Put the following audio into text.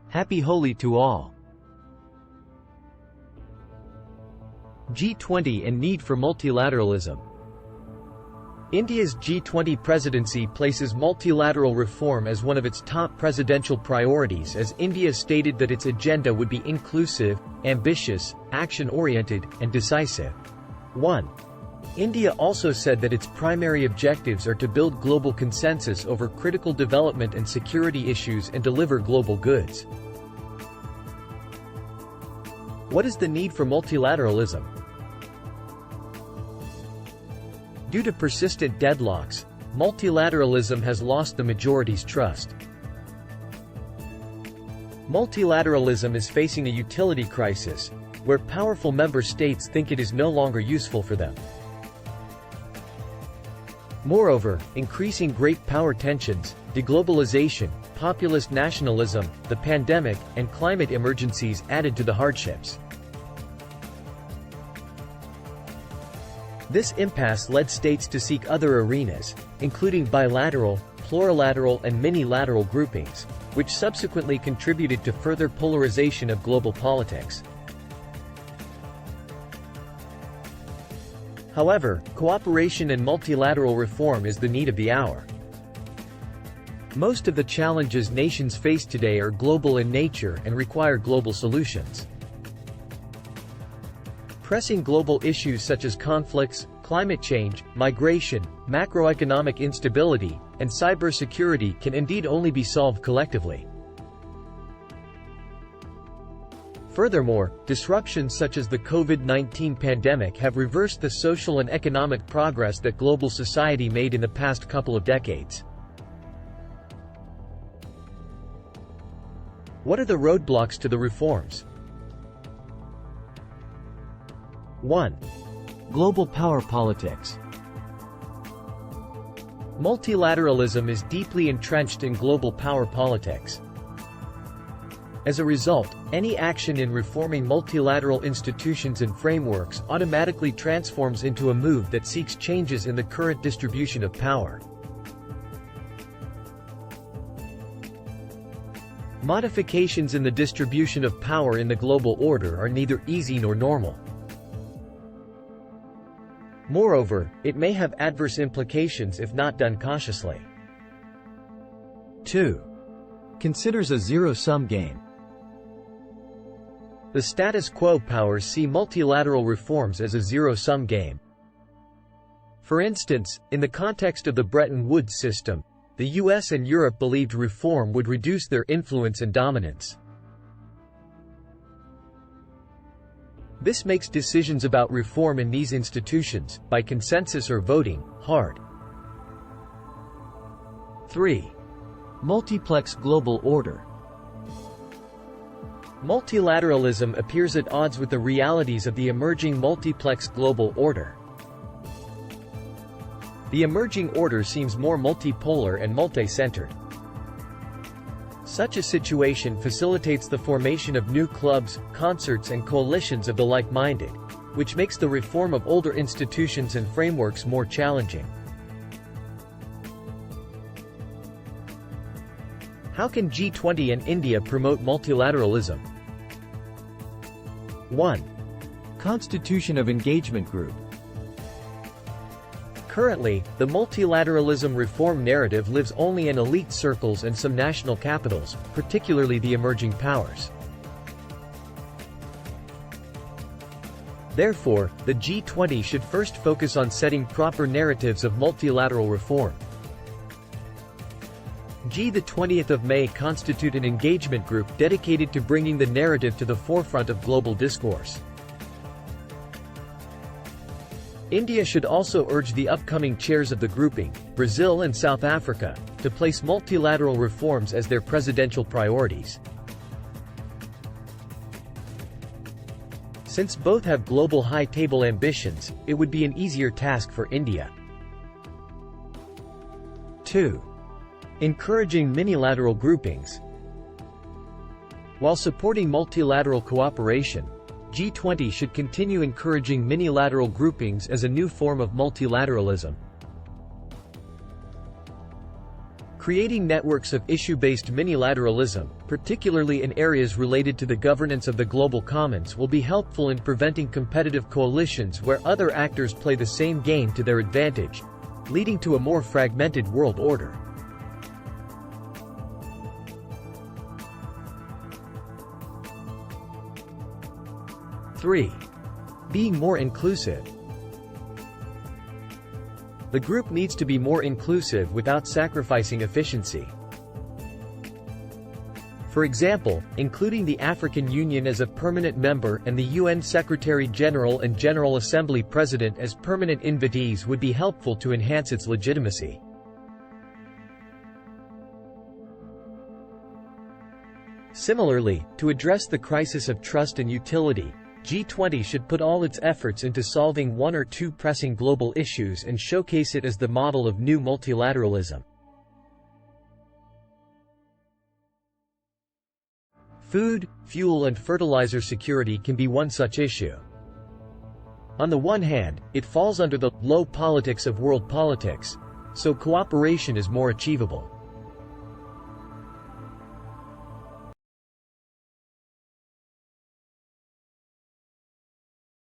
Happy Holi to all. G20 and need for multilateralism. India's G20 presidency places multilateral reform as one of its top presidential priorities, as India stated that its agenda would be inclusive, ambitious, action-oriented, and decisive. 1. India also said that its primary objectives are to build global consensus over critical development and security issues and deliver global goods. What is the need for multilateralism? Due to persistent deadlocks, multilateralism has lost the majority's trust. Multilateralism is facing a utility crisis, where powerful member states think it is no longer useful for them. Moreover, increasing great power tensions, deglobalization, populist nationalism, the pandemic, and climate emergencies added to the hardships. This impasse led states to seek other arenas, including bilateral, plurilateral, and minilateral groupings, which subsequently contributed to further polarization of global politics. However, cooperation and multilateral reform is the need of the hour. Most of the challenges nations face today are global in nature and require global solutions. Pressing global issues such as conflicts, climate change, migration, macroeconomic instability, and cybersecurity can indeed only be solved collectively. Furthermore, disruptions such as the COVID-19 pandemic have reversed the social and economic progress that global society made in the past couple of decades. What are the roadblocks to the reforms? 1. Global power politics. Multilateralism is deeply entrenched in global power politics. As a result, any action in reforming multilateral institutions and frameworks automatically transforms into a move that seeks changes in the current distribution of power. Modifications in the distribution of power in the global order are neither easy nor normal. Moreover, it may have adverse implications if not done cautiously. 2. Considers a zero-sum game. The status quo powers see multilateral reforms as a zero-sum game. For instance, in the context of the Bretton Woods system, the US and Europe believed reform would reduce their influence and dominance. This makes decisions about reform in these institutions, by consensus or voting, hard. 3. Multiplex global order. Multilateralism appears at odds with the realities of the emerging multiplex global order. The emerging order seems more multipolar and multi-centered. Such a situation facilitates the formation of new clubs, concerts, and coalitions of the like-minded, which makes the reform of older institutions and frameworks more challenging. How can G20 and India promote multilateralism? 1. Constitution of Engagement Group. Currently, the multilateralism reform narrative lives only in elite circles and some national capitals, particularly the emerging powers. Therefore, the G20 should first focus on setting proper narratives of multilateral reform. G20 of May constitute an engagement group dedicated to bringing the narrative to the forefront of global discourse. India should also urge the upcoming chairs of the grouping, Brazil and South Africa, to place multilateral reforms as their presidential priorities. Since both have global high-table ambitions, it would be an easier task for India. 2. Encouraging minilateral groupings. While supporting multilateral cooperation, G20 should continue encouraging minilateral groupings as a new form of multilateralism. Creating networks of issue-based minilateralism, particularly in areas related to the governance of the global commons, will be helpful in preventing competitive coalitions where other actors play the same game to their advantage, leading to a more fragmented world order. Three, being more inclusive. The group needs to be more inclusive without sacrificing efficiency. For example, including the African Union as a permanent member and the UN Secretary-General and General Assembly President as permanent invitees would be helpful to enhance its legitimacy. Similarly, to address the crisis of trust and utility, G20 should put all its efforts into solving one or two pressing global issues and showcase it as the model of new multilateralism. Food, fuel and fertilizer security can be one such issue. On the one hand, it falls under the low politics of world politics, so cooperation is more achievable.